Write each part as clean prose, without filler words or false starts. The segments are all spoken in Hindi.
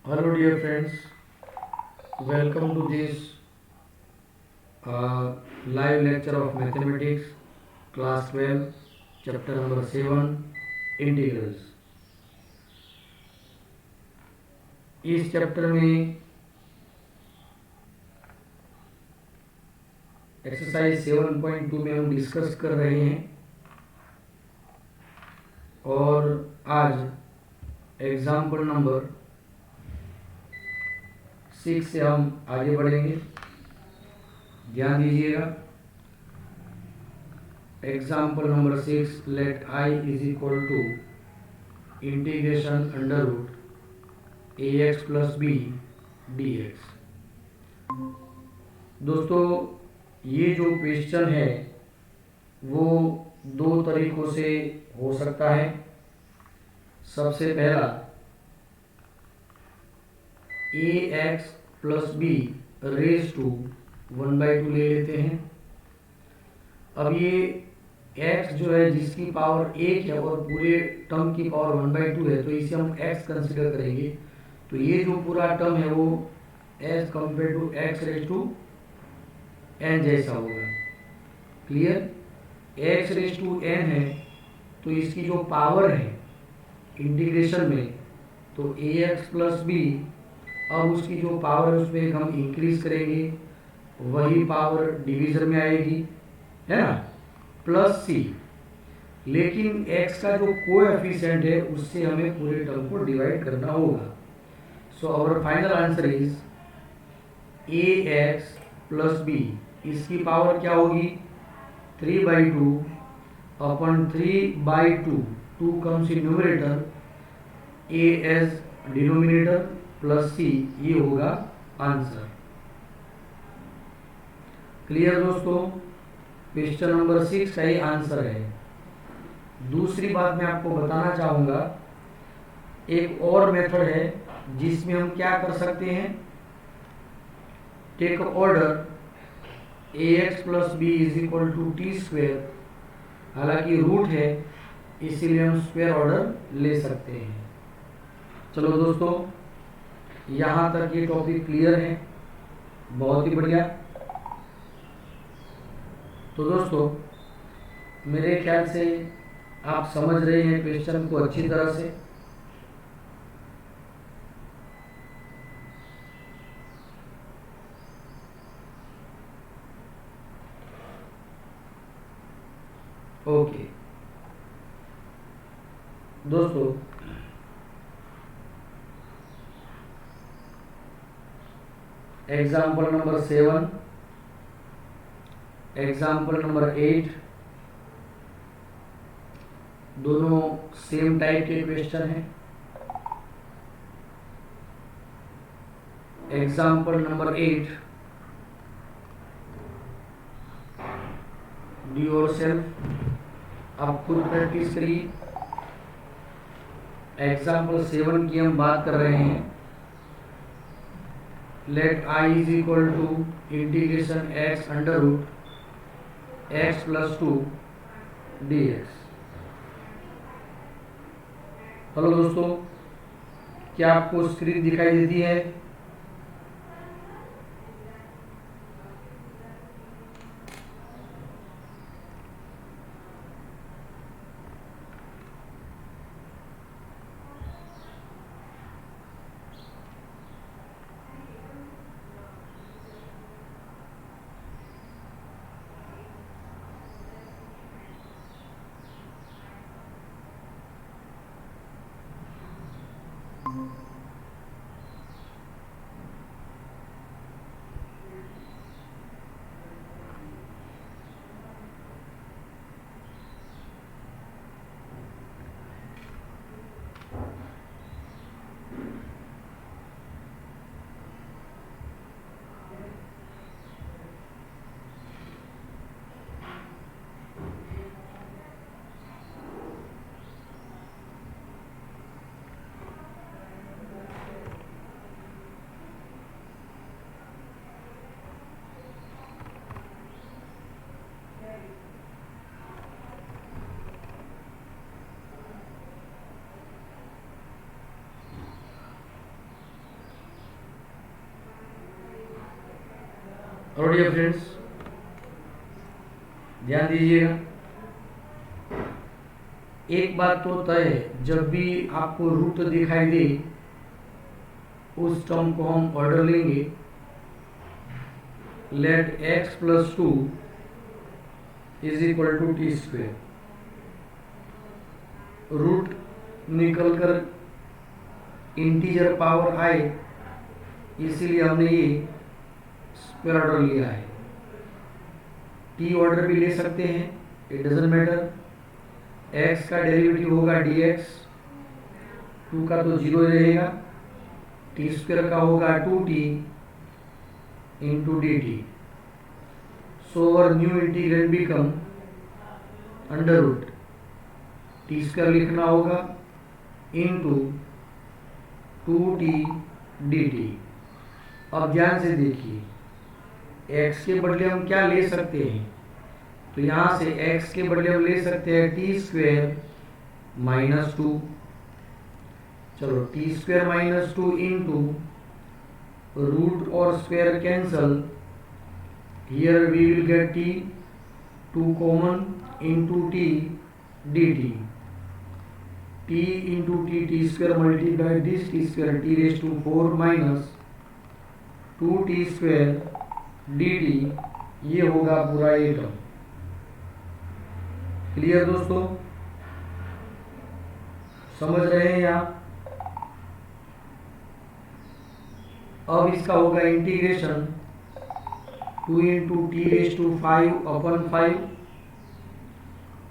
Hello, dear friends. Welcome to this live lecture of mathematics, class 12, chapter number 7, integrals. इस चैप्टर में एक्सरसाइज 7.2 में हम डिस्कस कर रहे हैं और आज एग्जाम्पल नंबर 6 से हम आगे बढ़ेंगे। ध्यान दीजिएगा। Example number 6, let I is equal to integration under root ax plus b dx। दोस्तों, ये जो क्वेश्चन है वो दो तरीकों से हो सकता है। सबसे पहला, ax plus b raise to 1/2 ले लेते हैं। अब ये x जो है जिसकी पावर 1 है और पूरे टर्म की पावर 1/2 है, तो इसे हम x कंसिडर करेंगे। तो ये जो पूरा टर्म है वो as compare to x raise to n जैसा होगा। Clear? x raise to n है तो इसकी जो पावर है इंटीग्रेशन में, तो ax प्लस बी, अब उसकी जो पावर है उसमें हम इंक्रीज करेंगे, वही पावर डिवीजन में आएगी, है ना, प्लस सी। लेकिन x का जो कोएफिशिएंट है उससे हमें पूरे टर्म को डिवाइड करना होगा। So our final answer is ax plus b. इसकी पावर क्या होगी? 3/2 upon 3/2, 2 comes in numerator, a as denominator plus c, ये होगा आंसर। क्लियर दोस्तों? क्वेश्चन नंबर 6 का ये आंसर है। दूसरी बात मैं आपको बताना चाहूंगा, एक और मेथड है जिसमें हम क्या कर सकते हैं, take order ax plus b is equal to t square. हालांकि रूट है इसीलिए हम स्क्वायर ऑर्डर ले सकते हैं। चलो दोस्तों, यहाँ तक ये टॉपिक क्लियर है। बहुत ही बढ़िया। तो दोस्तों, मेरे ख्याल से आप समझ रहे हैं क्वेश्चन को अच्छी तरह से। ओके दोस्तों, एग्जाम्पल नंबर 7, एग्जाम्पल नंबर 8, दोनों सेम टाइप के क्वेश्चन हैं। एग्जाम्पल नंबर 8, डू योरसेल्फ, आप खुद प्रैक्टिस करिए। एग्जाम्पल 7 की हम बात कर रहे हैं, let I is equal to integration x under root x plus 2 dx। Hello दोस्तों, क्या आपको स्क्रीन दिखाई देती है? और डियर फ्रेंड्स ध्यान दीजिएगा, एक बात तो तय है, जब भी आपको रूट दिखाई दे उस टर्म को हम ऑर्डर लेंगे। Let x plus 2 is equal to t square. Root निकलकर इंटीजर पावर आए, इसीलिए हमने ये स्क्वायर ऑर्डर लिया है। टी ऑर्डर भी ले सकते हैं, इट डजंट मैटर। x का डेरिवेटिव होगा dx, 2 का तो 0 रहेगा, टी स्क्वायर का होगा 2t into d t. So our new integrand become under root t square लिखना होगा इंटू 2t डी टी। अब ध्यान से देखिए, x के बदले हम क्या ले सकते हैं, तो यहाँ से x के बदले हम ले सकते हैं टी स्क्वेयर माइनस 2। चलो t square minus 2 into root और square cancel, here we will get t, 2 common into t d t. t into t square multiply this t square t raise to 4 minus 2t square d t. ये होगा पूरा ये टर्म। क्लियर दोस्तों, समझ रहे हैं आप? अब इसका होगा integration 2 into t raise to 5 upon 5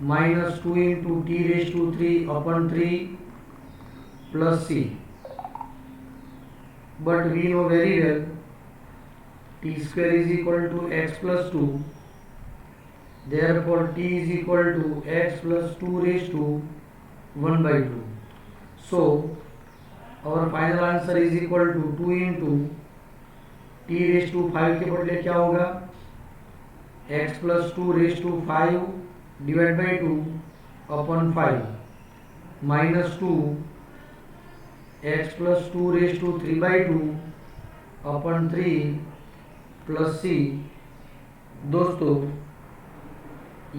minus 2 into t raise to 3 upon 3 plus c. But we know very well t square is equal to x plus 2, therefore t is equal to x plus 2 raised to 1 by 2. So our final answer is equal to 2 into t raised to 5 के बदले क्या होगा, x plus 2 raised to 5 divided by 2 upon 5 minus 2 x plus 2 raised to 3 by 2 upon 3 plus सी। दोस्तों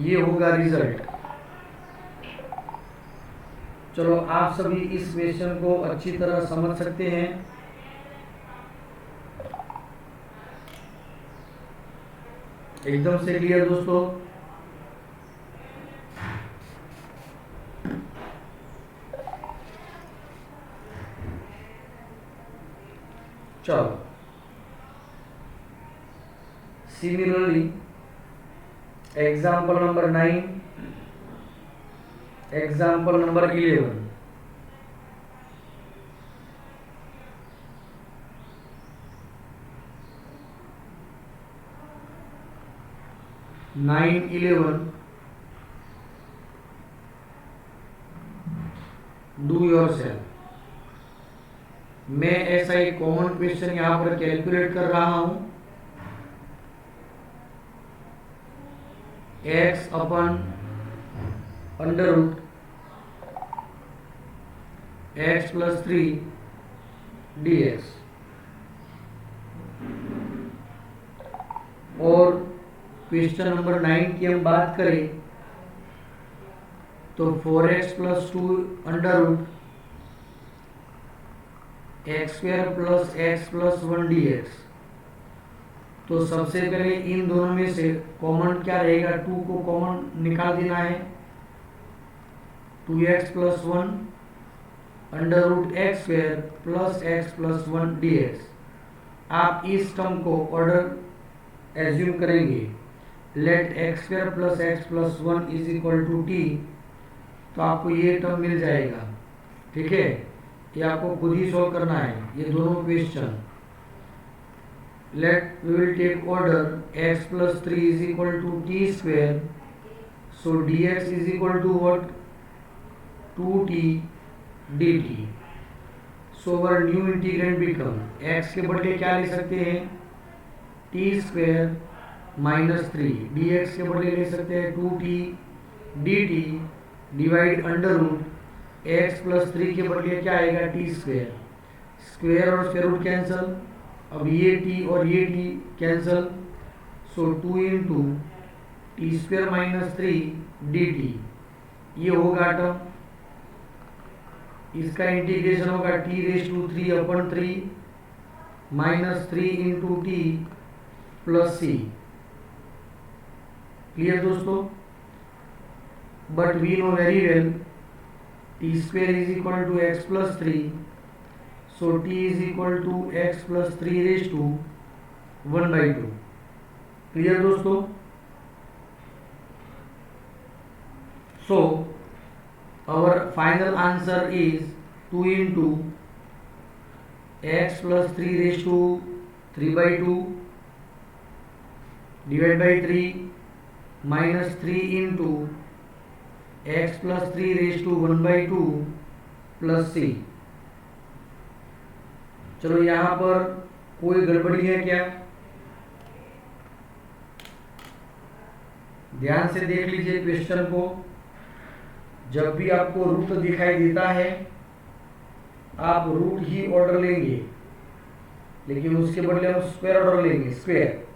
ये होगा रिजल्ट। चलो आप सभी इस क्वेश्चन को अच्छी तरह समझ सकते हैं। एकदम से क्लियर दोस्तों? चलो Similarly, example number 9, example number 11. Nine 11. Do yourself. मैं ऐसा एक कॉमन क्वेश्चन यहाँ पर कैलकुलेट कर रहा हूँ। x upon under root x plus 3 dx, और क्वेश्चन नंबर 9 की हम बात करें तो 4x plus 2 under root x square plus x plus 1 dx। तो सबसे पहले इन दोनों में से कॉमन क्या रहेगा, 2 को कॉमन निकाल देना है। 2x plus 1 under root x square plus x plus 1 dx। आप इस टर्म को ऑर्डर एज्यूम करेंगे, let x square plus x plus 1 is equal to t, तो आपको ये टर्म मिल जाएगा। ठीक है, ये आपको खुद ही सॉल्व करना है ये दोनों question. let we will take order x plus 3 is equal to t square, so dx is equal to what, 2t dt। so our new integrand become x के बदले क्या ले सकते हैं, t square minus 3, dx के बदले ले सकते हैं 2t dt divide under root x plus 3 के बदले क्या आएगा, t स्क्वायर, स्क्वायर और स्क्वायर रूट कैंसल। अब ये t और ये t cancel, so 2 into t square minus 3 d t, ये होगा टर्म। इसका इंटीग्रेशन होगा t raise to 3/3 minus 3 into t plus c. Clear दोस्तों? But we know very well t square is equal to x plus 3, so T is equal to x plus 3 raise to 1/2। Clear दोस्तों? So our final answer is 2 into x plus 3 raised to 3/2 divided by 3 minus 3 into x plus 3 raised to 1/2 plus c। चलो यहाँ पर कोई गड़बड़ी है क्या? ध्यान से देख लीजिए क्वेश्चन को। जब भी आपको रूट दिखाई देता है आप रूट ही ऑर्डर लेंगे, लेकिन उसके बदले हम स्क्वायर ऑर्डर लेंगे, स्क्वायर,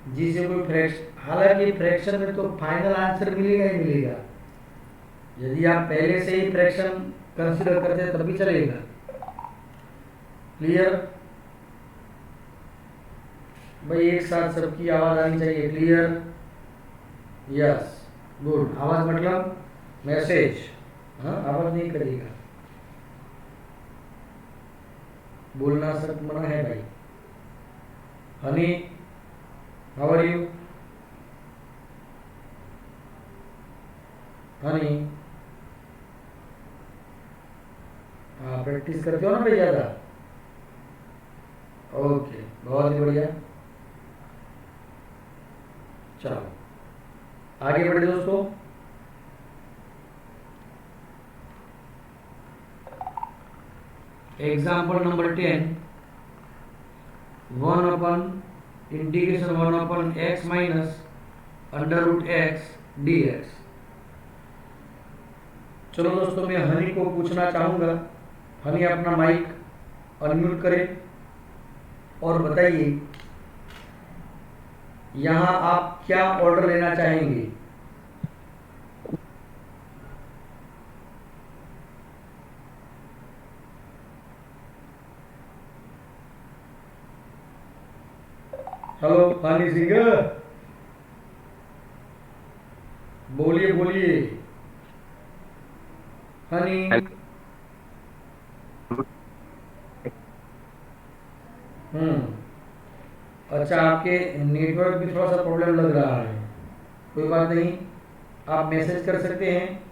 जिसे कोई फ्रैक्शन, हालांकि फ्रैक्शन में तो फाइनल आंसर मिलेगा ही मिलेगा। यदि आप पहले से ही फ्रैक्शन कंसीडर करते हैं तभी चलेगा। क्लियर भाई? एक साथ सबकी आवाज आनी चाहिए। क्लियर? Yes, good. आवाज मतलब मैसेज, हाँ, आवाज नहीं करेगा, बोलना सब मना है भाई। Honey, how are you? Honey, हाँ, प्रैक्टिस करते हो ना भाई ज्यादा? ओके, बहुत ही बढ़िया। चलो आगे बढ़े दोस्तों। Example number 10, 1/(x minus √x dx। चलो दोस्तों, मैं हनी को पूछना चाहूंगा। हनी अपना माइक अनम्यूट करें और बताइए यहाँ आप क्या ऑर्डर लेना चाहेंगे? हेलो हनी सिंह, बोलिए बोलिए हनी। अच्छा, आपके नेटवर्क भी थोड़ा सा प्रॉब्लम लग रहा है। कोई बात नहीं, आप मैसेज कर सकते हैं।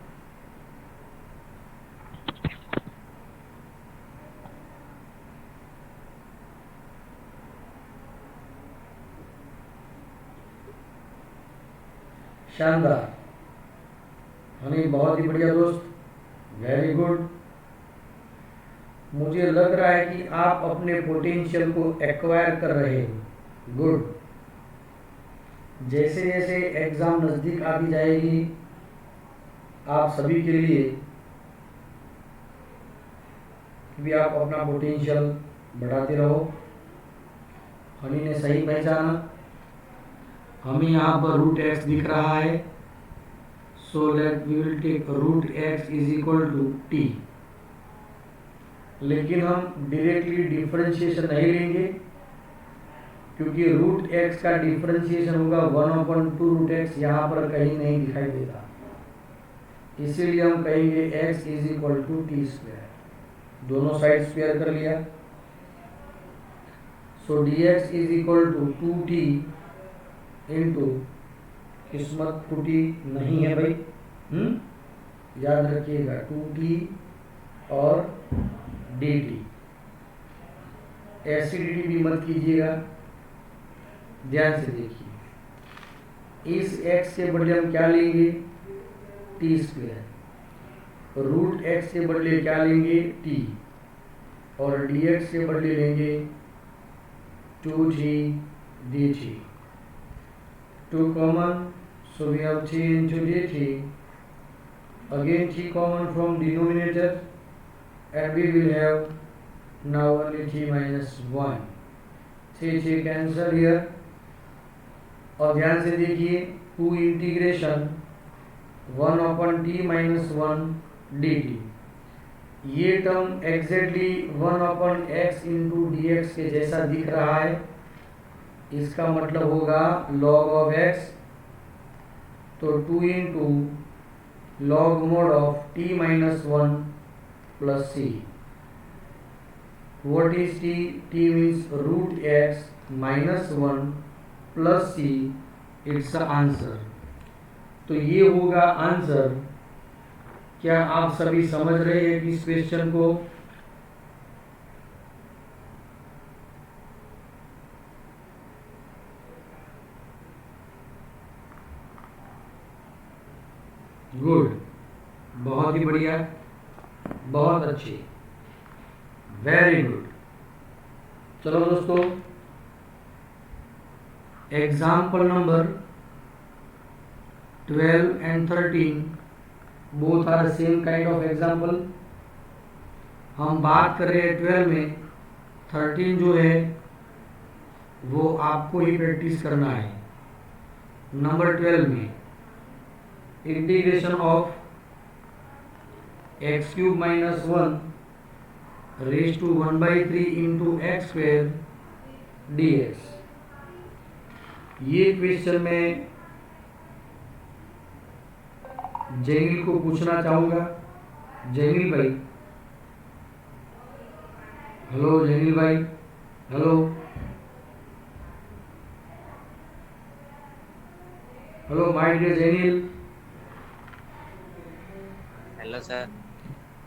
शानदार हनी, बहुत ही बढ़िया दोस्त, वेरी गुड। मुझे लग रहा है कि आप अपने पोटेंशियल को एक्वायर कर रहे हो। गुड। जैसे जैसे एग्जाम नजदीक आती जाएगी आप सभी के लिए भी आप अपना पोटेंशियल बढ़ाते रहो। हनी ने सही पहचाना। हमें यहाँ पर √x दिख रहा है, so let we will take √x is equal to t। लेकिन हम डायरेक्टली डिफरेंशिएशन नहीं लेंगे, क्योंकि √x का डिफरेंशिएशन होगा 1/2 √x, यहाँ पर कहीं नहीं दिखाई देता। इसीलिए हम कहेंगे x is equal to t square. दोनों साइड स्क्वायर कर लिया, so dx is equal to 2t into, किस्मत टूटी नहीं है भाई, याद रखिएगा 2t और dt। एसिडिटी भी मत कीजिएगा, ध्यान से देखिए। इस x के बदले हम क्या लेंगे? T square. √x के बदले क्या लेंगे? t। और dx के बदले लेंगे 2t dt। 2 common, so we have t into dt. Again t common from denominator, and we will have now only t minus 1. T cancel here, और ध्यान से देखिए, टू इंटीग्रेशन 1/t-1 dt, ये term exactly 1/x into d x के जैसा दिख रहा है। इसका मतलब होगा log ऑफ x, तो 2 into log mod of t-1 plus c। What is t? t means root x minus 1 plus c, it's the answer। तो ये होगा आंसर। क्या आप सभी समझ रहे हैं कि इस क्वेश्चन को? गुड, बहुत ही बढ़िया, बहुत अच्छे, वेरी गुड। चलो दोस्तों, example number 12 and 13 both are same kind of example. हम बात कर रहे हैं 12 में, 13 जो है वो आपको ही प्रैक्टिस करना है। नंबर 12 में integration of x³ - 1 raise to 1/3 into x square dx। ये क्वेश्चन में जैनिल को पूछना चाहूंगा। जैनिल भाई, हेलो जैनिल भाई, hello hello my dear Jainil. Hello sir.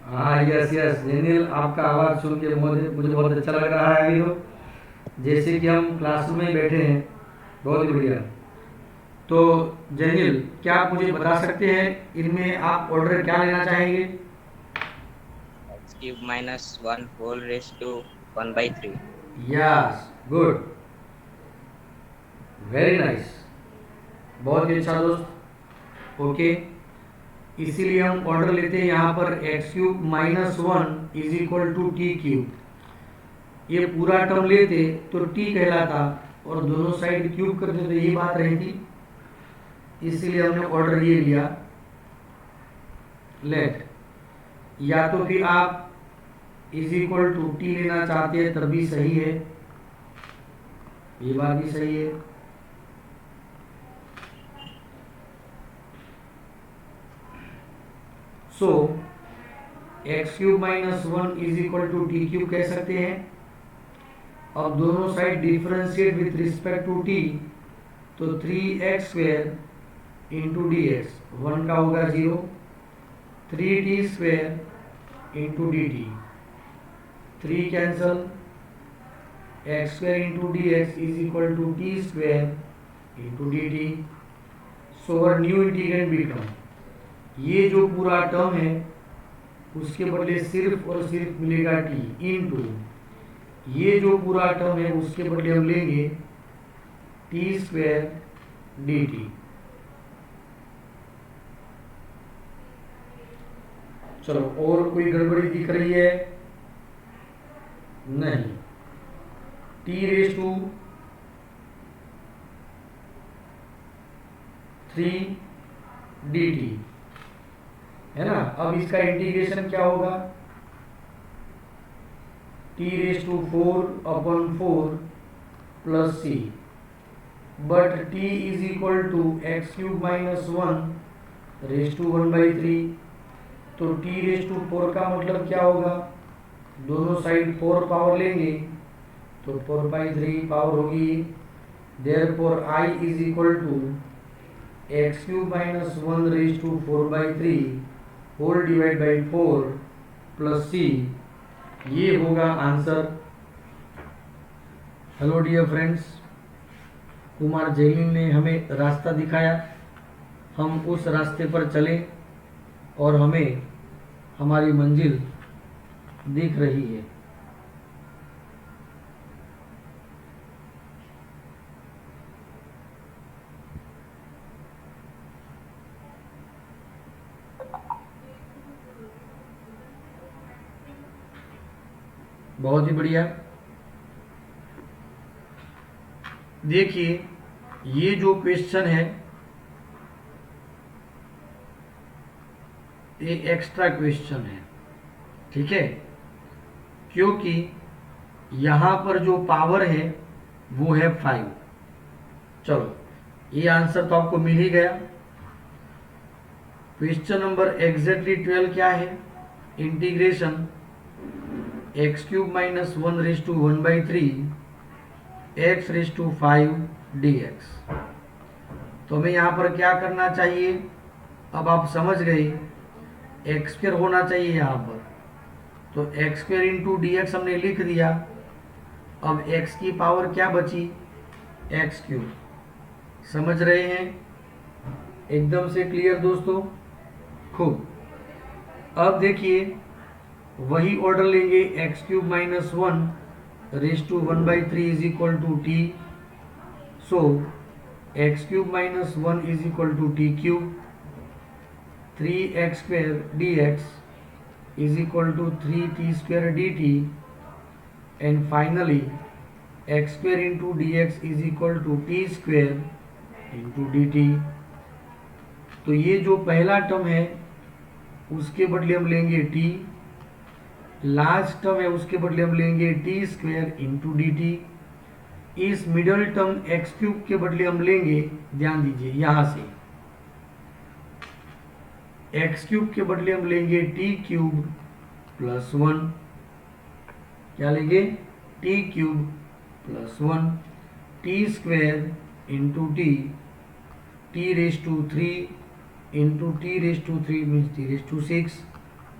हाँ यस यस जैनिल, आपका आवाज़ सुन के मुझे बहुत अच्छा लग रहा है अभी तो, जैसे कि हम क्लासरूम में बैठे हैं। बहुत ही बढ़िया। तो जैनिल, क्या आप मुझे बता सकते हैं इनमें आप ऑर्डर क्या लेना चाहेंगे? x³ - 1 whole raise to 1/3। Yes, good, very nice, बहुत ही अच्छा दोस्त। ओके, इसीलिए हम ऑर्डर लेते हैं यहाँ पर x³ - 1 is equal to t³। ये पूरा टर्म लेते तो t कहलाता और दोनों साइड क्यूब करते तो ये बात रहती, इसीलिए हमने ऑर्डर ये लिया। लेट, या तो फिर आप इज इक्वल टू टी लेना चाहते हैं तब भी सही है, ये बात भी सही है। सो x³ - 1 is equal to t³ कह सकते हैं। अब दोनों side differentiate with respect to t, तो 3x² इंटू डी एक्स, 1 का होगा 0, 3t² into d t, 3 cancel, x² into d x is equal to t² into d t. So our new integrand become, ये जो पूरा टर्म है उसके बदले सिर्फ और सिर्फ मिलेगा t इंटू ये जो पूरा टर्म है उसके बदले हम लेंगे t² dt। चलो, और कोई गड़बड़ी दिख रही है? नहीं। t⁻³ dt है ना। अब इसका इंटीग्रेशन क्या होगा? t⁴/4 plus c, but t is equal to x³ - 1 raise to 1/3, तो t⁴ का मतलब क्या होगा? दोनों साइड 4 पावर लेंगे तो 4/3 पावर होगी। Therefore I is equal to x³ - 1 raise to 4/3 whole divide by 4 plus c, ये होगा answer. Hello dear friends, Kumar Jainil ने हमें रास्ता दिखाया, हम उस रास्ते पर चले और हमें हमारी मंजिल दिख रही है। बहुत ही बढ़िया। देखिए, ये जो क्वेश्चन है ये एक्स्ट्रा क्वेश्चन है, ठीक है, क्योंकि यहाँ पर जो पावर है वो है 5। चलो ये आंसर तो आपको मिल ही गया। क्वेश्चन नंबर एग्जैक्टली 12 क्या है? Integration x cube minus 1/1/3 x⁵ dx। तो हमें यहाँ पर क्या करना चाहिए? अब आप समझ गए, एक्स स्क्वायर होना चाहिए यहाँ पर, तो x square into d x हमने लिख दिया। अब एक्स की पावर क्या बची? X cube. समझ रहे हैं? एकदम से क्लियर दोस्तों, खूब। अब देखिए वही ऑर्डर लेंगे, x cube minus 1/1/3 is equal to t. So x cube minus 1 is equal to t cube. 3x² dx is equal to 3t² dt, and finally x² into dx is equal to t² into dt। तो ये जो पहला टर्म है उसके बदले हम लेंगे t, लास्ट टर्म है उसके बदले हम लेंगे t² into dt। इस मिडल टर्म x³ के बदले हम लेंगे, ध्यान दीजिए यहां से x³ के बदले हम लेंगे t³ प्लस 1। क्या लेंगे? t³ plus 1 t² into t⁵3 into t⁵3 means t⁵6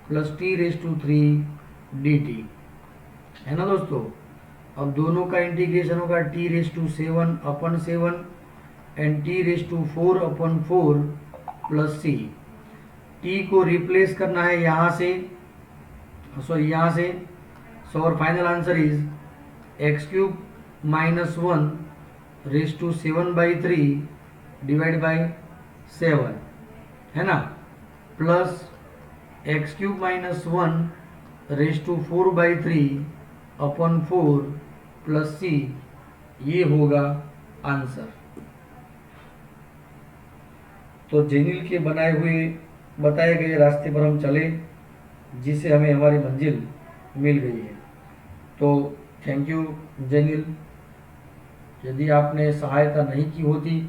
plus t⁵3 dt, है ना दोस्तों। अब दोनों का इंटीग्रेशन होगा t⁵7/7 and t⁵4/4 plus c। t को रिप्लेस करना है यहाँ से, सॉरी यहाँ से। सो और final answer is x³ minus 1⁵7/3 divide by 7, है ना, plus x³ minus 1⁴/3/4 plus c। ये होगा आंसर। तो जेनिल के बताए गए रास्ते पर हम चले, जिससे हमें हमारी मंजिल मिल गई है। तो थैंक यू जेनिल। यदि आपने सहायता नहीं की होती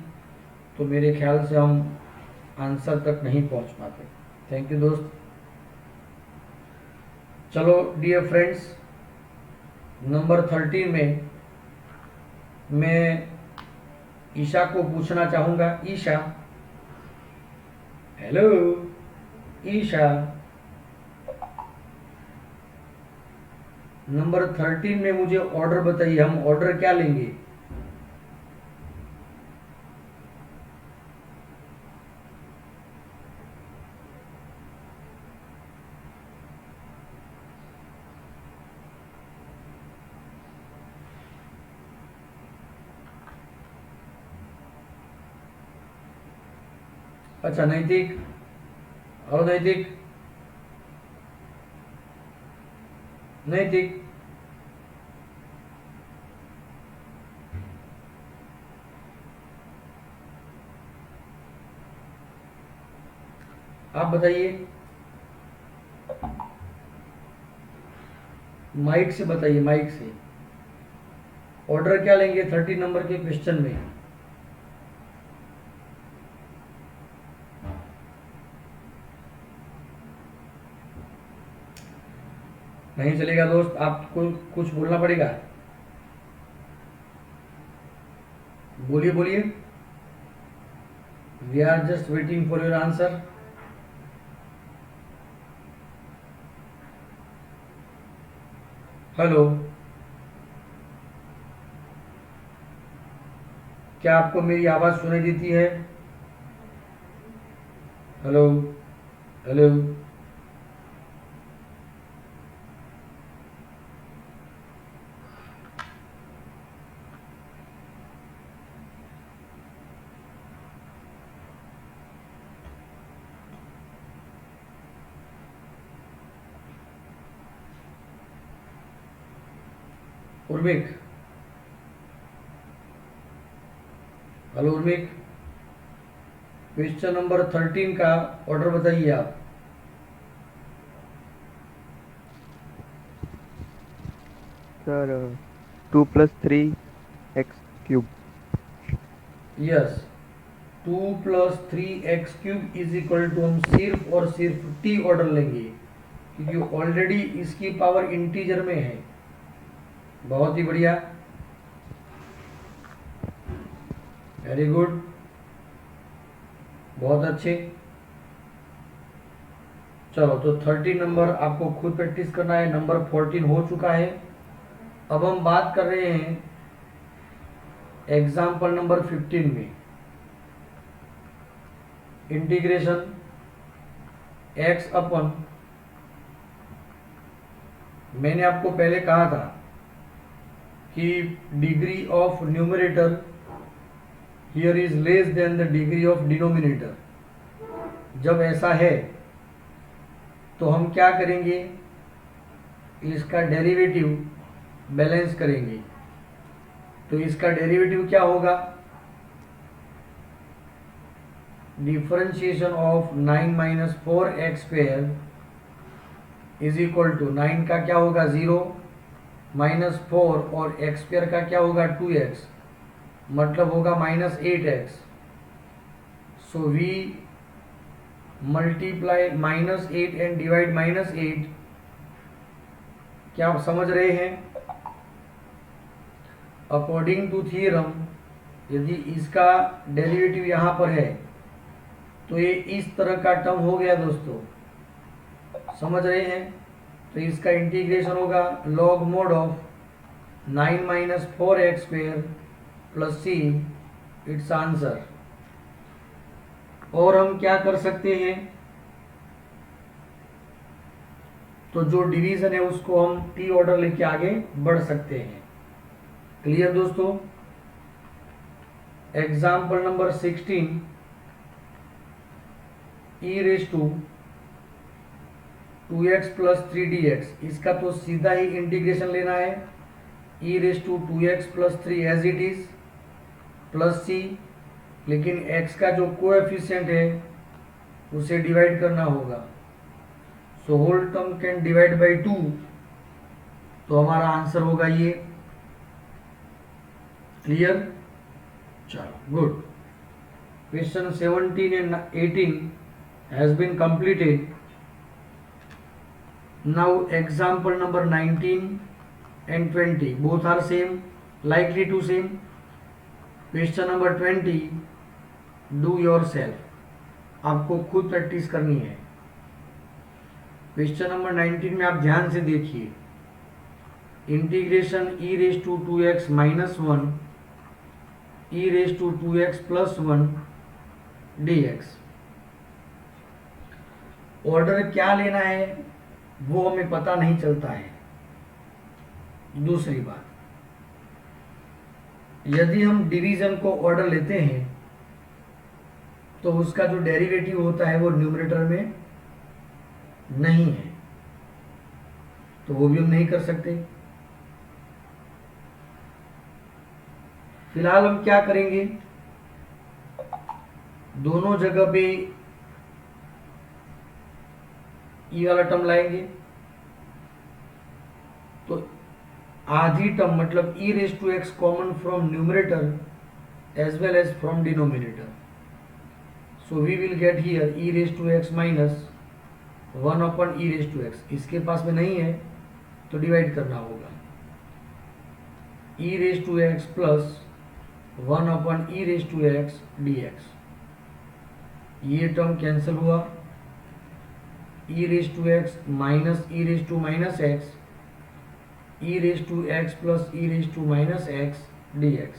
तो मेरे ख्याल से हम आंसर तक नहीं पहुंच पाते। थैंक यू दोस्त। चलो डियर फ्रेंड्स, नंबर 13 में मैं ईशा को पूछना चाहूँगा। ईशा, हेलो ईशा। नंबर 13 में मुझे ऑर्डर बताइए, हम ऑर्डर क्या लेंगे? अच्छा नैतिक, और नैतिक, नैतिक, आप बताइए, माइक से बताइए, माइक से। ऑर्डर क्या लेंगे 13 नंबर के क्वेश्चन में? नहीं चलेगा दोस्त, आपको कुछ बोलना पड़ेगा। बोलिए बोलिए। We are just waiting for your answer. Hello, क्या आपको मेरी आवाज सुनाई देती है? Hello hello. Urmik, hello Urmik, question number 13 का ऑर्डर बताइए आप। Sir 2 + 3x³ yes, 2 + 3x³ is equal to, हम सिर्फ और सिर्फ टी ऑर्डर लेंगे क्योंकि ऑलरेडी इसकी पावर इंटीजर में है। बहुत ही बढ़िया, वेरी गुड, बहुत अच्छे। चलो, तो 13 नंबर आपको खुद प्रैक्टिस करना है, नंबर 14 हो चुका है। अब हम बात कर रहे हैं एग्जाम्पल नंबर 15 में, इंटीग्रेशन x अपन, मैंने आपको पहले कहा था कि degree of numerator here is less than the degree of denominator. जब ऐसा है तो हम क्या करेंगे, इसका डेरिवेटिव बैलेंस करेंगे। तो इसका डेरिवेटिव क्या होगा, differentiation of 9 - 4x² is equal to, 9 का क्या होगा 0 -4 और x² का क्या होगा 2x, मतलब होगा -8x। So we multiply -8 and divide -8। क्या आप समझ रहे हैं? अकॉर्डिंग टू थ्योरम, यदि इसका डेरिवेटिव यहाँ पर है तो ये इस तरह का टर्म हो गया दोस्तों, समझ रहे हैं? तो इसका इंटीग्रेशन होगा log mod of 9 - 4x² + c, it's answer. और हम क्या कर सकते हैं, तो जो डिवीजन है उसको हम टी ऑर्डर लेके आगे बढ़ सकते हैं। क्लियर दोस्तों? एग्जाम्पल नंबर 16, e⁻² + 3dx, इसका तो सीधा ही इंटीग्रेशन लेना है। e⁻² + 3 as it is plus c, लेकिन x का जो कोएफिशिएंट है उसे डिवाइड करना होगा। So whole term can divide by 2, तो हमारा आंसर होगा ये। क्लियर? चलो, good. Question 17 and 18 has been completed. Now example number 19 and 20 both are same, likely to same. क्वेश्चन नंबर 20, डू योरसेल्फ, आपको खुद प्रैक्टिस करनी है। क्वेश्चन नंबर 19 में आप ध्यान से देखिए, integration e⁻²x - 1 e⁻²x + 1 dx। Order क्या लेना है वो हमें पता नहीं चलता है। दूसरी बात, यदि हम डिवीजन को ऑर्डर लेते हैं तो उसका जो डेरिवेटिव होता है वो न्यूमरेटर में नहीं है, तो वो भी हम नहीं कर सकते। फिलहाल हम क्या करेंगे, दोनों जगह पे ई वाला टर्म लाएंगे, तो आधी टर्म मतलब e⁻x common from numerator as well as from denominator. So we will get here e⁻x - 1 e⁻x। इसके पास में नहीं है तो डिवाइड करना होगा, e⁻x + 1 e⁻x dx। ये टर्म कैंसिल हुआ, e⁻x - e⁻x e⁻x + e⁻x dx।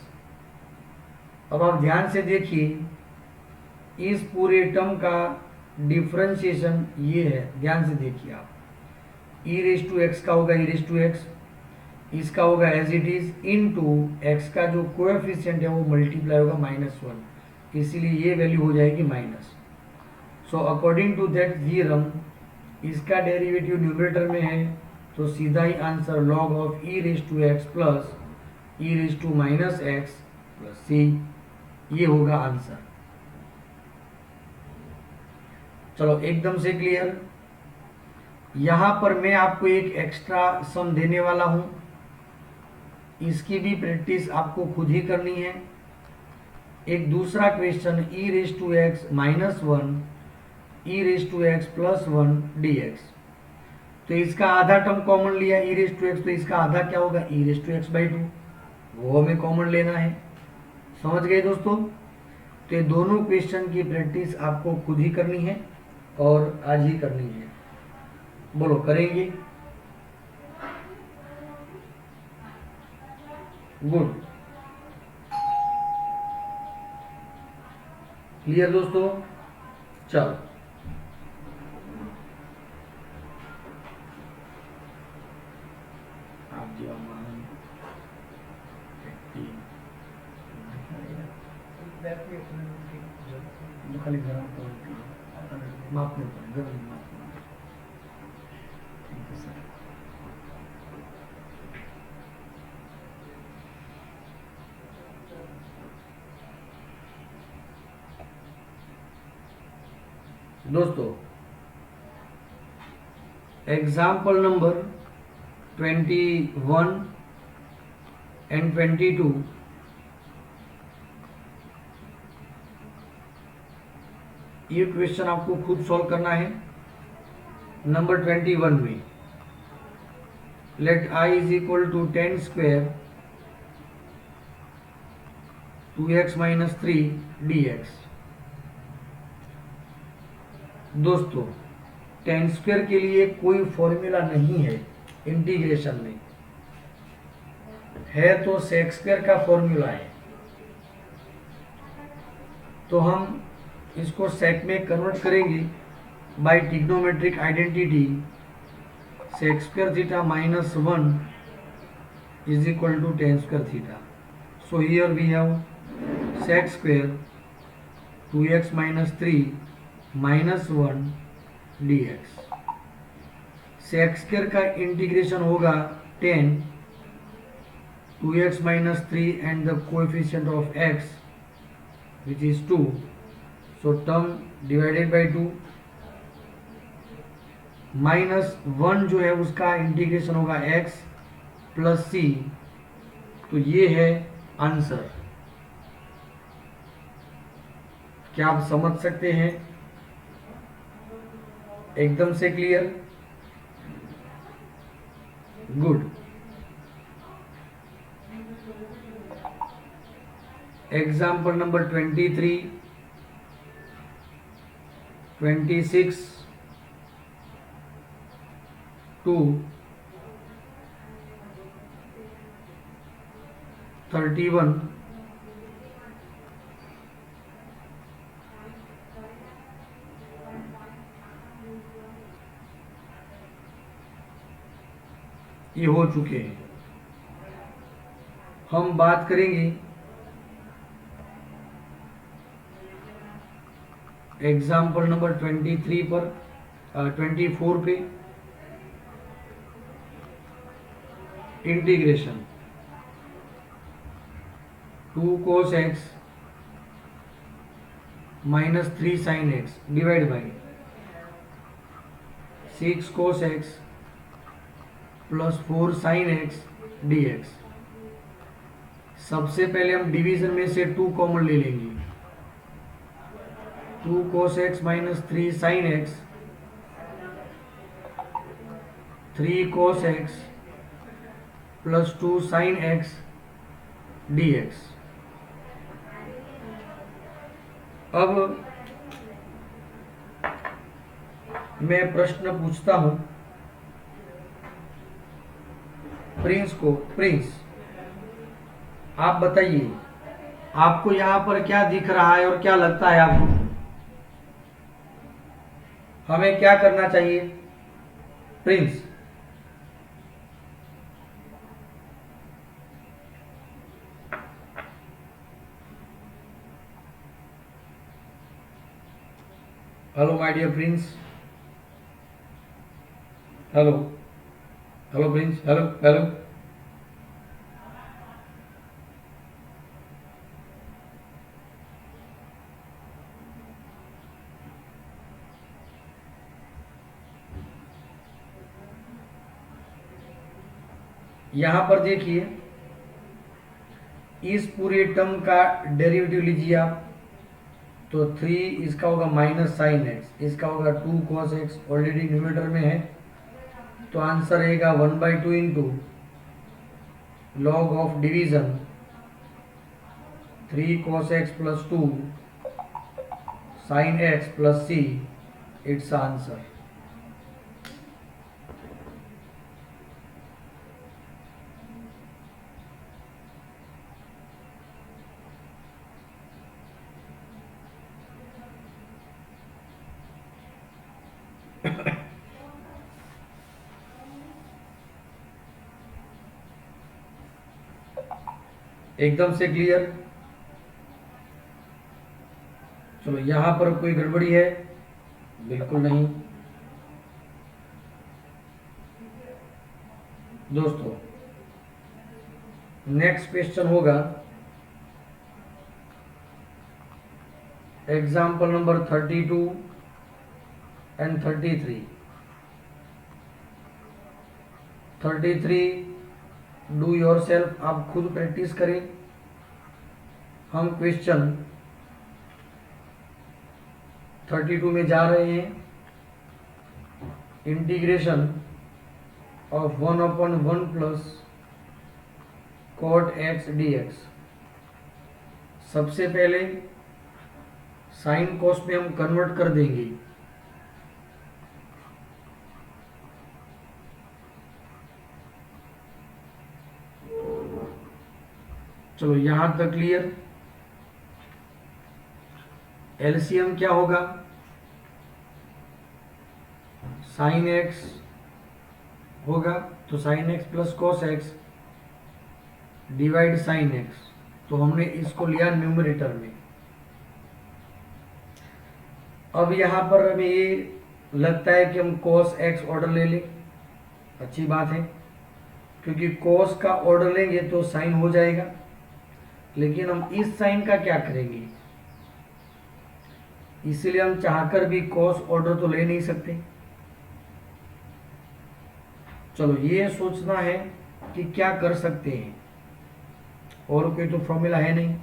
अब आप ध्यान से देखिए, इस पूरे टर्म का डिफरेंशिएशन ये है, ध्यान से देखिए आप, e⁻x का होगा e⁻x, इसका होगा as it is into x का जो कोएफिशिएंट है वो मल्टीप्लाई होगा -1, इसीलिए ये वैल्यू हो जाएगी minus. So according to that theorem, इसका डेरिवेटिव न्यूमरेटर में है तो सीधा ही answer log of e⁻x + e⁻x + c। ये होगा आंसर। चलो एकदम से क्लियर। यहां पर मैं आपको एक एक्स्ट्रा सम देने वाला हूं, इसकी भी प्रैक्टिस आपको खुद ही करनी है। एक दूसरा question e raise to x minus one e raise to x plus one d x. तो इसका आधा टर्म कॉमन लिया e रेज टू एक्स, तो इसका आधा क्या होगा e raise to x by two, वो हमें कॉमन लेना है। समझ गए दोस्तों? तो ये दोनों क्वेश्चन की प्रैक्टिस आपको खुद ही करनी है और आज ही करनी है। बोलो करेंगे? गुड, क्लियर दोस्तों? चलो आप जी खाली गरम माफ नहीं करें, गरम माफ। Thank you sir. दोस्तों एग्जाम्पल नंबर 21 एंड 22 ये क्वेश्चन आपको खुद सॉल्व करना है। नंबर 21 में let i is equal to 10 square 2x minus 3 dx। दोस्तों 10 स्क्वायर के लिए कोई फॉर्मूला नहीं है इंटीग्रेशन में, है तो सेक स्क्वायर का फॉर्मूला है। तो हम इसको सेक में कन्वर्ट करेंगे by trigonometric identity. Sec square theta minus 1 is equal to 10 square theta. So here we have sec square 2x minus 3 minus 1 dx। Sec square का इंटीग्रेशन होगा 10 2x minus 3 and the coefficient of x which is 2, so term divided by 2 minus 1 जो है उसका इंटीग्रेशन होगा x प्लस c। तो ये है आंसर। क्या आप समझ सकते हैं? एकदम से clear? Good. Example number 23, 26 to 31 ये हो चुके हैं। हम बात करेंगे एग्जाम्पल नंबर 23 पर 24 पे। Integration 2 cos x minus 3 sin x divide by 6 cos x plus 4 sin x dx। सबसे पहले हम डिवीजन में से 2 कॉमन ले लेंगे। 2 cos x minus 3 sin x 3 cos x plus 2 sin x dx। अब मैं प्रश्न पूछता हूं प्रिंस को। प्रिंस आप बताइए, आपको यहां पर क्या दिख रहा है और क्या लगता है आपको? हमें क्या करना चाहिए Prince? Hello my dear Prince. Hello hello Prince, hello hello. यहां पर देखिए इस पूरे टर्म का डेरिवेटिव लीजिए आप, तो 3 इसका होगा माइनस साइन एक्स, इसका होगा 2 कॉस एक्स, ऑलरेडी न्यूमरेटर में है, तो आंसर रहेगा 1/2 into log of division 3 cos x plus 2 sin x plus c, its answer. एकदम से क्लियर? चलो यहां पर कोई गड़बड़ी है? बिल्कुल नहीं। दोस्तों नेक्स्ट क्वेश्चन होगा example number 32 and 33। 33 do your self, आप खुद प्रैक्टिस करें। हम क्वेश्चन 32 में जा रहे हैं। Integration of 1/1 plus cot x dx। सबसे पहले साइन कॉस में हम कन्वर्ट कर देंगे। चलो यहां तक क्लियर? एलसीएम क्या होगा? साइन एक्स होगा, तो sign x plus cos x divide sine x, तो हमने इसको लिया न्यूमरेटर में। अब यहां पर हमें ये लगता है कि हम कॉस एक्स ऑर्डर ले लें, अच्छी बात है, क्योंकि कॉस का ऑर्डर लेंगे तो साइन हो जाएगा। लेकिन हम इस साइन का क्या करेंगे? इसलिए हम चाहकर भी कॉस ऑर्डर तो ले नहीं सकते। चलो ये सोचना है कि क्या कर सकते हैं, और कोई तो फॉर्मूला है नहीं।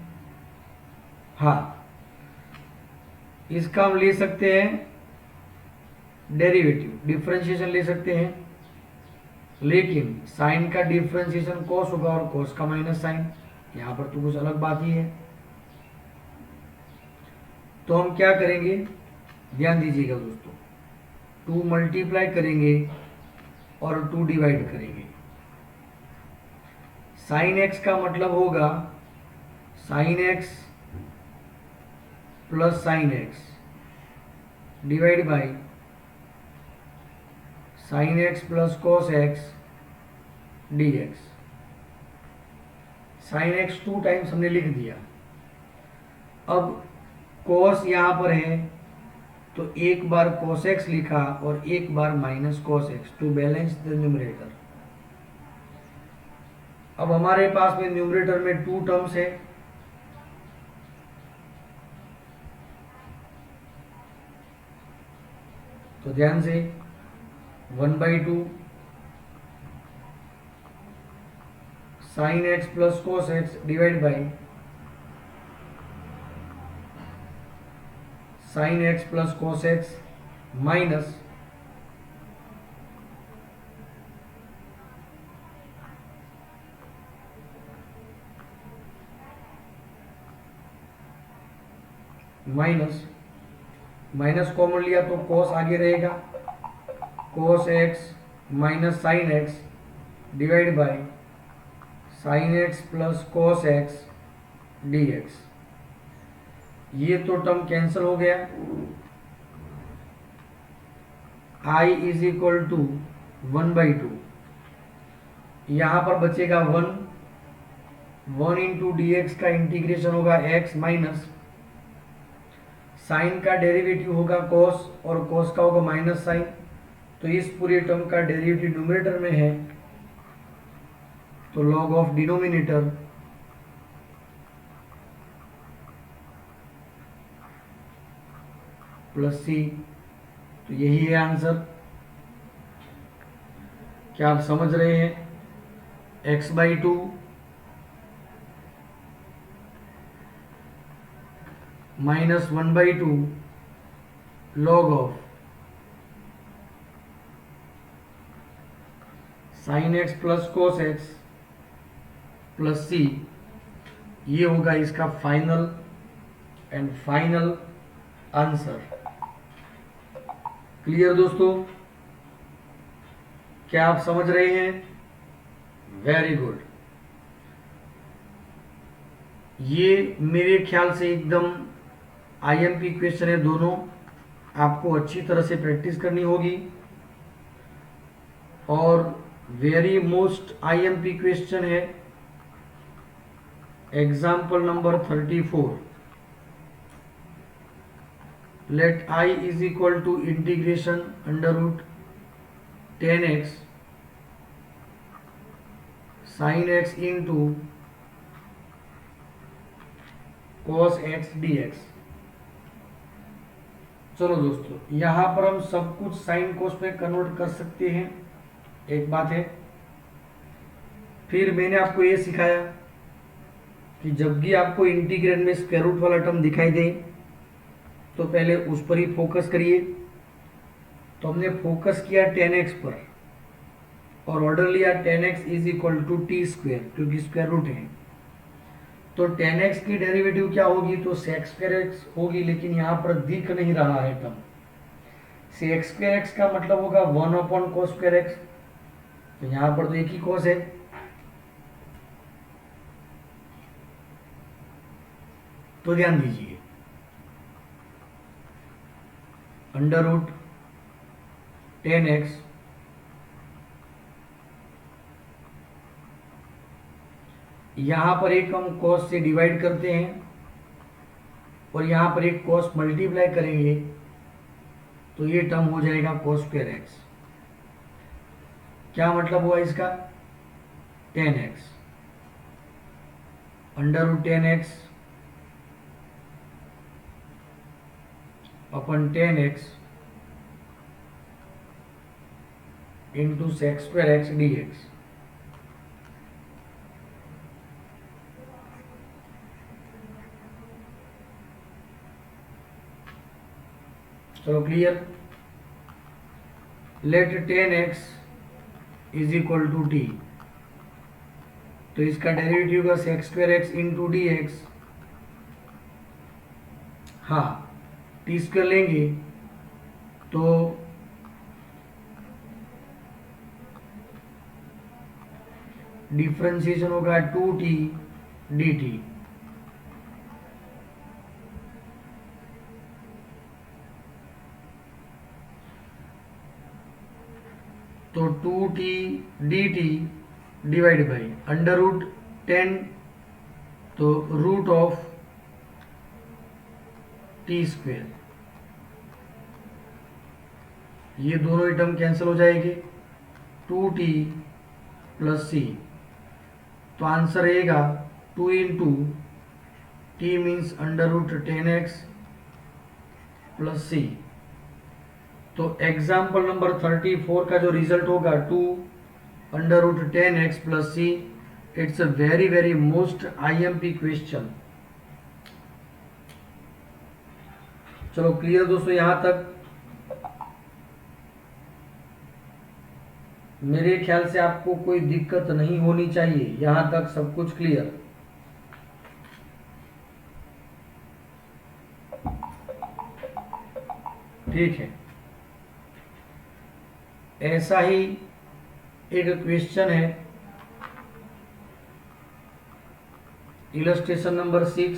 हाँ, इसका हम ले सकते हैं डेरिवेटिव, डिफरेंशिएशन ले सकते हैं, लेकिन साइन का डिफरेंशिएशन कॉस होगा और कॉस का माइनस साइन, यहां पर तो कुछ अलग बात ही है। तो हम क्या करेंगे, ध्यान दीजिएगा दोस्तों, 2 मल्टीप्लाई करेंगे और 2 डिवाइड करेंगे। साइन एक्स का मतलब होगा sign x plus sine x divide by sine x plus cos x D x. Sine x 2 times हमने लिख दिया। अब कॉस यहां पर है, तो एक बार कॉस एक्स लिखा और एक बार minus cos x to balance the numerator. अब हमारे पास में न्यूमरेटर में 2 टर्म्स है, तो ध्यान से 1/2 sign x plus cos x divide by sine x plus cos x minus minus common लिया तो कॉस आगे रहेगा, cos x minus sine x divide by sine x plus cos x D x. ये तो टर्म कैंसिल हो गया। i इज इक्वल टू 1/2, यहां पर बचेगा 1 इंटू डी एक्स का इंटीग्रेशन होगा x माइनस साइन का डेरिवेटिव होगा cos और cos का होगा माइनस साइन, तो इस पूरे टर्म का डेरिवेटिव न्यूमरेटर में है, तो log of denominator plus c, तो यही है आंसर। क्या आप समझ रहे हैं? x/2 minus 1/2 log of sine x plus cos x plus c, ये होगा इसका final and final answer. Clear दोस्तों? क्या आप समझ रहे हैं? Very good. ये मेरे ख्याल से एकदम आईएमपी क्वेश्चन है, दोनों आपको अच्छी तरह से प्रैक्टिस करनी होगी। और वेरी मोस्ट आईएमपी क्वेश्चन है example number 34। Let I is equal to integration under root 10x sine x into cos x dx। चलो दोस्तों, यहां पर हम सब कुछ साइन कोस में कन्वर्ट कर सकते हैं, एक बात है। फिर मैंने आपको ये सिखाया कि जब भी आपको इंटीग्रेंड में स्क्वायर रूट वाला टर्म दिखाई दे तो पहले उस पर ही फोकस करिए। तो हमने फोकस किया 10x पर और ऑर्डर लिया 10x is equal to t square, क्योंकि स्क्वायर रूट है। तो 10x की डेरिवेटिव क्या होगी? तो sec स्क्वायर x होगी, लेकिन यहां पर दिख नहीं रहा है टर्म। sec स्क्वायर x का मतलब होगा 1/cos स्क्वायर x। तो यहां पर तो एक ही cos है, तो ध्यान दीजिए अंडर रूट 10x यहां पर एक हम cos से डिवाइड करते हैं और यहां पर एक cos मल्टीप्लाई करेंगे, तो ये टर्म हो जाएगा cos स्क्वायर x। क्या मतलब हुआ इसका? 10x under root 10x upon 10x into sec square x dx। चलो clear? Let 10x is equal to t, तो इसका डेरिवेटिव का sec square x into d x. हाँ, टी स्क्वायर लेंगे तो डिफ्रेंसिएशन होगा 2t dt। तो 2t dt divide by under root 10, तो रूट ऑफ टी स्क्वेयर। ये दोनों टर्म कैंसिल हो जाएंगे, 2t प्लस सी। तो आंसर रहेगा 2 into t means under root 10x plus c. तो एग्जाम्पल नंबर 34 का जो रिजल्ट होगा 2 under root 10x plus c. It's a very very most IMP question. चलो क्लियर दोस्तों? यहां तक मेरे ख्याल से आपको कोई दिक्कत नहीं होनी चाहिए, यहां तक सब कुछ क्लियर। ठीक है, ऐसा ही एक क्वेश्चन है इलस्ट्रेशन नंबर 6,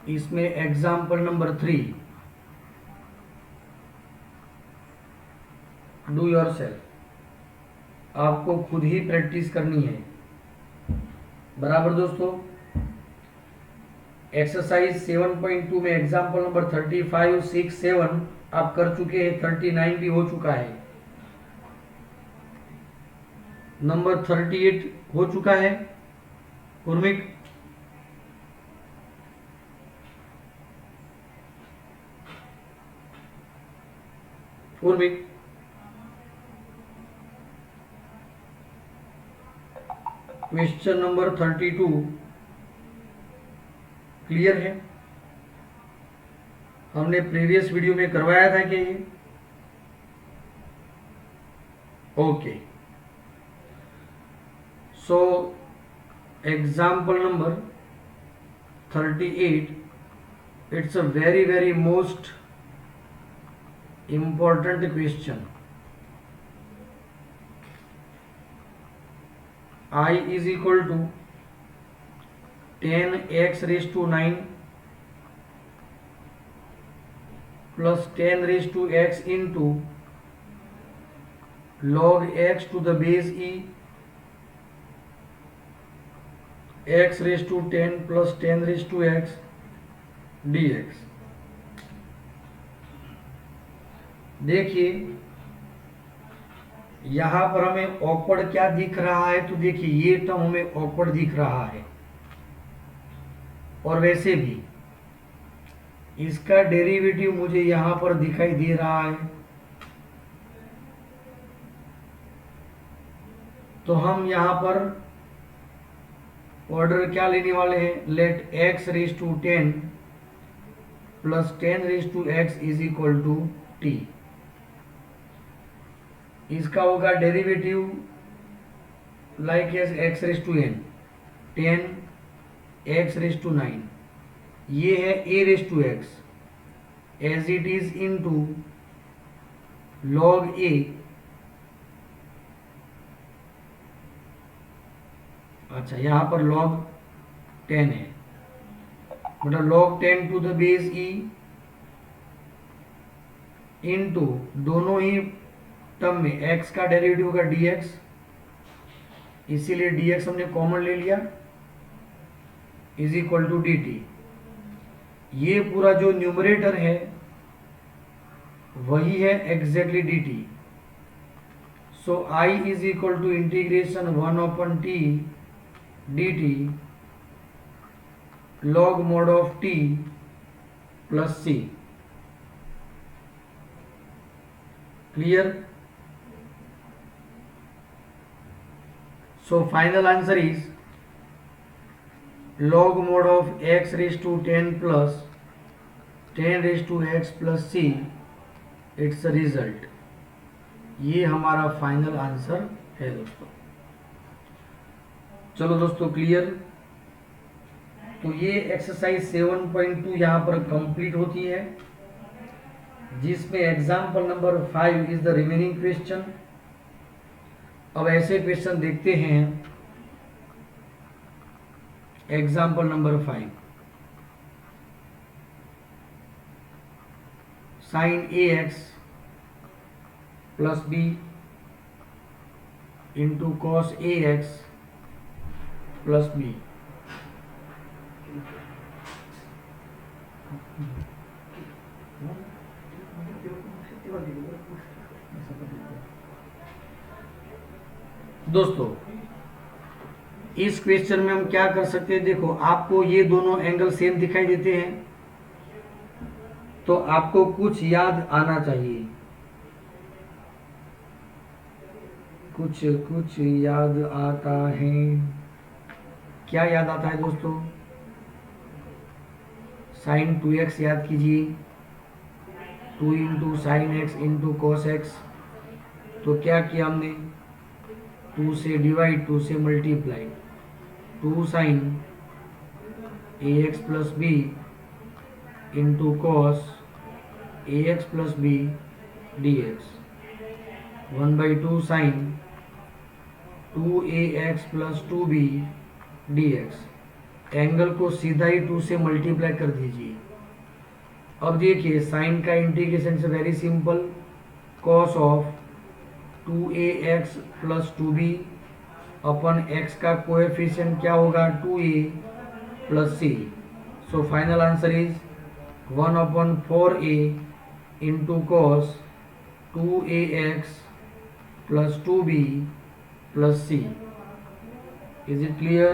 इसमें example number 3। Do your self, आपको खुद ही प्रैक्टिस करनी है। बराबर दोस्तों? एक्सरसाइज 7.2 में एग्जाम्पल नंबर 35, 6, 7 आप कर चुके हैं, 39 भी हो चुका है, नंबर 38 हो चुका है। उर्मिक, उर्मिक क्वेश्चन नंबर 32 क्लियर है? हमने प्रीवियस वीडियो में करवाया था क्या ये? Okay, so example number 38, it's a very most important question. I is equal to 10x raised to 9 plus 10 raised to x into log x to the base e x raised to 10 plus 10 raised to x dx. देखिए यहां पर हमें ऑकवर्ड क्या दिख रहा है, तो देखिए ये टर्म हमें ऑकवर्ड दिख रहा है, और वैसे भी इसका डेरिवेटिव मुझे यहां पर दिखाई दे रहा है, तो हम यहां पर ऑर्डर क्या लेने वाले हैं, let x raise to 10 plus 10 raise to x is equal to t. इसका होगा derivative like as x raise to n 10 x raise to 9, ये है a raise to x as it is into log a, अच्छा यहां पर log 10 है, मतलब log 10 to the base e into दोनों ही टर्म में x का डेरिवेटिव होगा dx, इसीलिए dx हमने कॉमन ले लिया, इज इक्वल टू dt. ये पूरा जो न्यूमरेटर है वही है exactly dt. So I is equal to integration 1/t dt log mod of t plus c. Clear? So final answer is log mod of x raised to 10 plus 10 raised to x plus c. It's a result. ये हमारा फाइनल आंसर है दोस्तों. चलो दोस्तों क्लियर. तो ये एक्सरसाइज 7.2 यहाँ पर कंप्लीट होती है, जिसमें example number 5 is the remaining question. अब ऐसे क्वेश्चन देखते हैं. Example number 5, sine ax plus b into cos ax plus b. दोस्तों इस क्वेश्चन में हम क्या कर सकते हैं, देखो आपको ये दोनों एंगल सेम दिखाई देते हैं, तो आपको कुछ याद आना चाहिए, कुछ याद आता है. क्या याद आता है दोस्तों? साइन 2x याद कीजिए, 2 into sine x into cos x. तो क्या किया हमने, 2 से डिवाइड 2 से multiply, 2 sine ax plus b into cos ax plus b dx, 1/2 sine 2ax plus 2b dx. Angle को सीधा ही 2 से मल्टीप्लाई कर दीजिए. अब देखिए साइन का इंटीग्रेशन से very simple, cos of 2ax plus 2b upon x का कोएफिशिएंट क्या होगा, 2a plus c. So final answer is 1/4a into cos 2ax plus 2b plus c. Is it clear?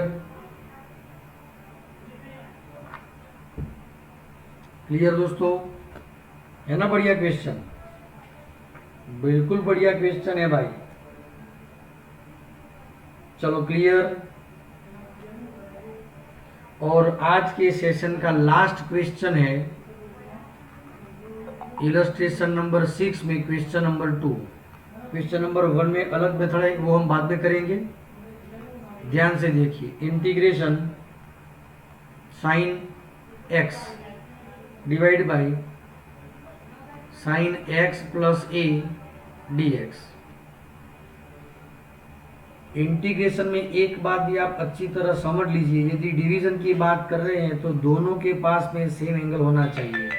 Clear दोस्तों, है ना? बढ़िया क्वेश्चन, बिल्कुल बढ़िया क्वेश्चन है भाई. चलो क्लियर. और आज के सेशन का लास्ट क्वेश्चन है इलस्ट्रेशन नंबर 6 में क्वेश्चन नंबर 2। क्वेश्चन नंबर 1 में अलग मेथड है, वो हम बाद में करेंगे। ध्यान से देखिए, integration sine x divide by sine x plus A dx। Integration में एक बात भी आप अच्छी तरह समझ लीजिए, यदि डिवीजन की बात कर रहे हैं तो दोनों के पास में सेम एंगल होना चाहिए,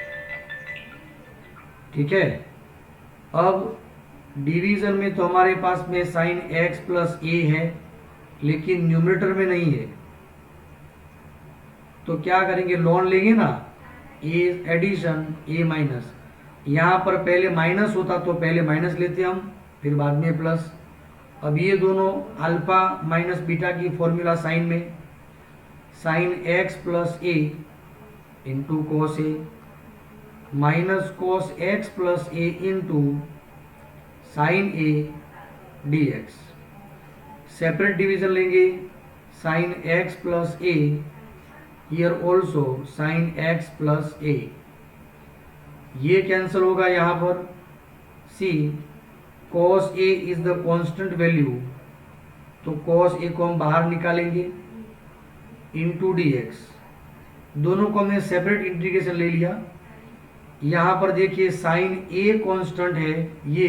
ठीक है। अब डिवीजन में तो हमारे पास में साइन एक्स प्लस ए है, लेकिन न्यूमरेटर में नहीं है, तो क्या करेंगे, लॉन लेंगे ना, ए एडिशन ए माइनस। यहाँ पर पहले माइनस होता तो पहले माइनस लेते हम, फिर बाद में प्लस। अब ये दोनों अल्फा माइनस बीटा की फॉर्मूला साइन में, sine x plus a into cos a minus cos x plus a into sine a dx। Separate division लेंगे, sine x plus a, here also sine x plus a, ये कैंसिल होगा यहाँ पर। See cos a is the constant value, तो cos a को हम बाहर निकालेंगे इंटू dx। दोनों को हमने सेपरेट इंटीग्रेशन ले लिया। यहाँ पर देखिए साइन a कांस्टेंट है, ये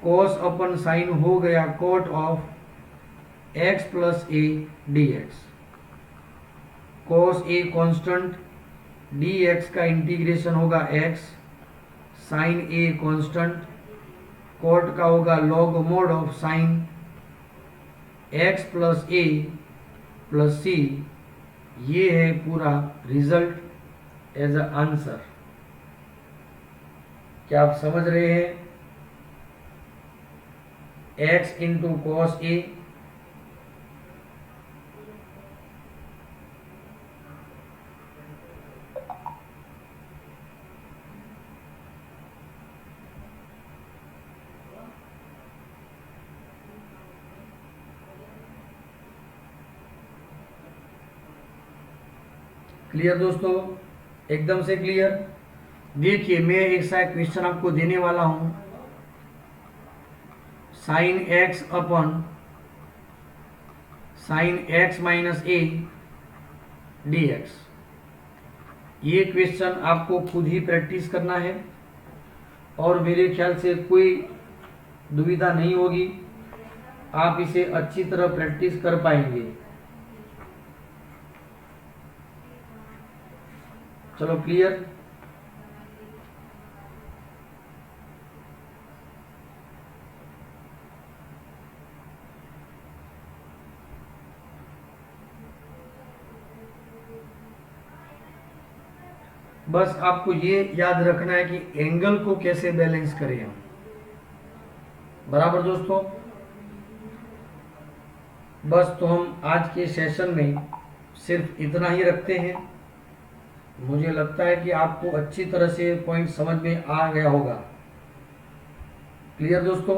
cos अपन साइन हो गया cot of x plus a dx। cos a constant, dx का इंटीग्रेशन होगा x, साइन a कांस्टेंट, कॉट का होगा log mod of sine x plus a plus c. ये है पूरा रिजल्ट एज अ आंसर। क्या आप समझ रहे हैं? x into cos A clear दोस्तों, एकदम से क्लियर। देखिए मैं एक सा क्वेश्चन आपको देने वाला हूं, sine x upon sine x minus ए dx। ये क्वेश्चन आपको खुद ही प्रैक्टिस करना है और मेरे ख्याल से कोई दुविधा नहीं होगी, आप इसे अच्छी तरह प्रैक्टिस कर पाएंगे। चलो क्लियर। बस आपको ये याद रखना है कि एंगल को कैसे बैलेंस करें हम, बराबर दोस्तों। बस तो हम आज के सेशन में सिर्फ इतना ही रखते हैं। मुझे लगता है कि आपको अच्छी तरह से पॉइंट समझ में आ गया होगा। क्लियर दोस्तों,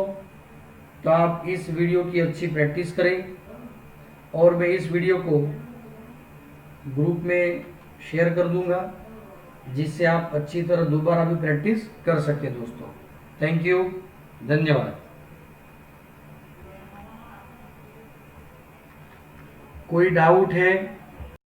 तो आप इस वीडियो की अच्छी प्रैक्टिस करें और मैं इस वीडियो को ग्रुप में शेयर कर दूंगा, जिससे आप अच्छी तरह दोबारा भी प्रैक्टिस कर सकें दोस्तों। थैंक यू, धन्यवाद। कोई डाउट है?